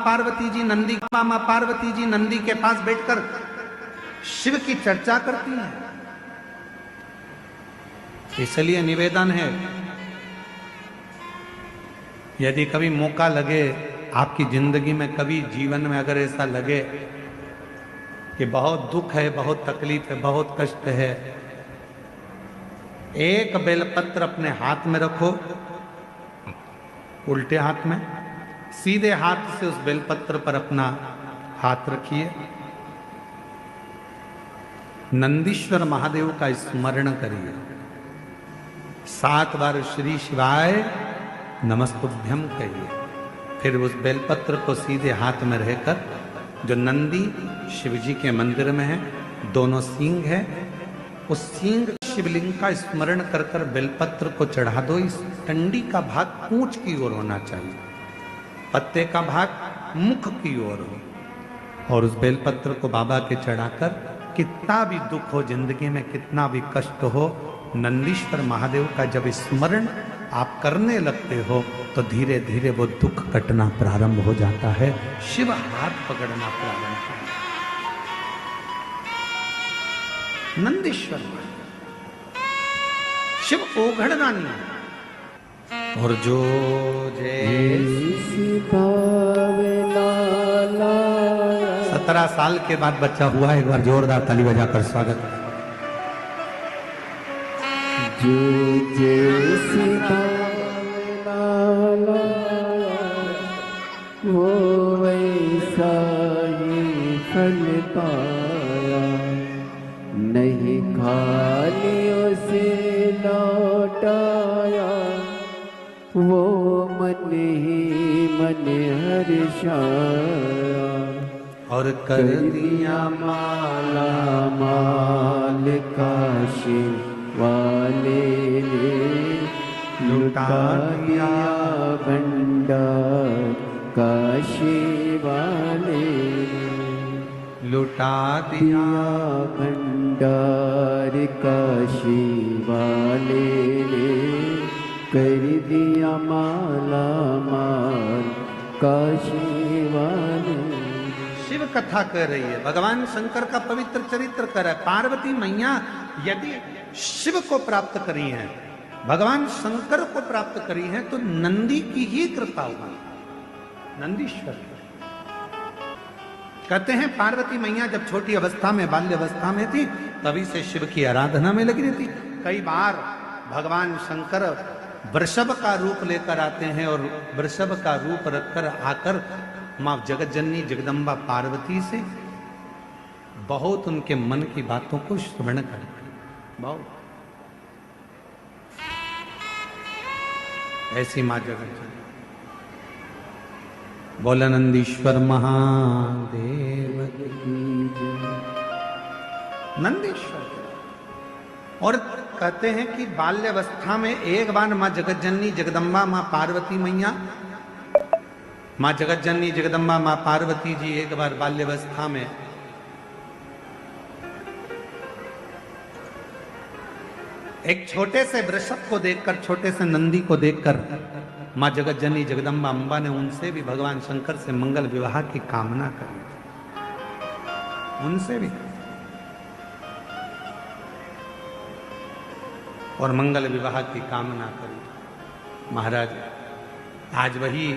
पार्वती जी नंदी के पास बैठकर शिव की चर्चा करती हैं। इसलिए निवेदन है, यदि कभी मौका लगे आपकी जिंदगी में, कभी जीवन में अगर ऐसा लगे कि बहुत दुख है, बहुत तकलीफ है, बहुत कष्ट है, एक बेलपत्र अपने हाथ में रखो, उल्टे हाथ में, सीधे हाथ से उस बेलपत्र पर अपना हाथ रखिए, नंदीश्वर महादेव का स्मरण करिए, 7 बार श्री शिवाय नमस्तुभ्यम कहिए। फिर उस बेलपत्र को सीधे हाथ में रहकर, जो नंदी शिवजी के मंदिर में है, दोनों सींग है, उस सींग शिवलिंग का स्मरण कर कर बेलपत्र को चढ़ा दो। इस टंडी का भाग पूंछ की ओर होना चाहिए, पत्ते का भाग मुख की ओर हो, और उस बेलपत्र को बाबा के चढ़ाकर, कितना भी दुख हो जिंदगी में, कितना भी कष्ट हो, नंदीश्वर महादेव का जब स्मरण आप करने लगते हो तो धीरे धीरे वो दुख कटना प्रारंभ हो जाता है, शिव हाथ पकड़ना प्रारंभ हो जाता है। नंदीश्वर शिव ओघड़ना नहीं। और जो जैसी 17 साल के बाद बच्चा हुआ है, एक बार जोरदार ताली बजाकर स्वागत। जो जैसी वो वैसा ही फल पाया, नहीं खाली उसे लौटाया, वो मन ही मन हर्षाया, और कर दिया माला माल काशी वाले ने, लुटा दिया भंडार काशी वाले ने, लुटा दिया भंडार काशी वाले ने, कर दिया माला माल काशी वाले। शिव कथा कर रही है, भगवान शंकर का पवित्र चरित्र कर रहा है। पार्वती मैया यदि शिव को प्राप्त करी हैं, भगवान शंकर को प्राप्त करी हैं, तो नंदी की ही कृपा हुई, नंदीश्वर। कहते हैं पार्वती मैया जब छोटी अवस्था में, बाल्य अवस्था में थी, तभी से शिव की आराधना में लगी रहती। कई बार भगवान शंकर वृषभ का रूप लेकर आते हैं और वृषभ का रूप रखकर आकर मां जगतजननी जगदम्बा पार्वती से बहुत उनके मन की बातों को श्रवण करते, बहुत ऐसी मां जगतजननी। बोला नंदीश्वर महादेव की जय। नंदीश्वर। और कहते हैं कि बाल्यावस्था में एक बार मां जगतजननी जगदम्बा मां पार्वती मैया, मां जगतजननी जगदम्बा मां पार्वती जी एक बार बाल्यावस्था में एक छोटे से वृषभ को देखकर, छोटे से नंदी को देखकर मां जगतजननी जगदम्बा अम्बा ने उनसे भी भगवान शंकर से मंगल विवाह की कामना करी, उनसे भी, और मंगल विवाह की कामना करी। महाराज आज वही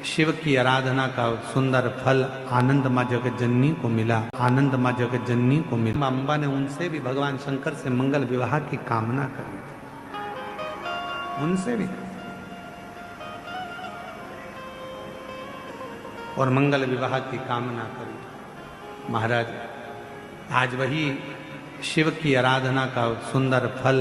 शिव की आराधना का सुंदर फल आनंद मां जगतजननी को मिला, आनंद मां जगतजननी को मिला। अम्बा ने उनसे भी भगवान शंकर से मंगल विवाह की कामना करी, उनसे भी, और मंगल विवाह की कामना करी। महाराज आज वही शिव की आराधना का सुंदर फल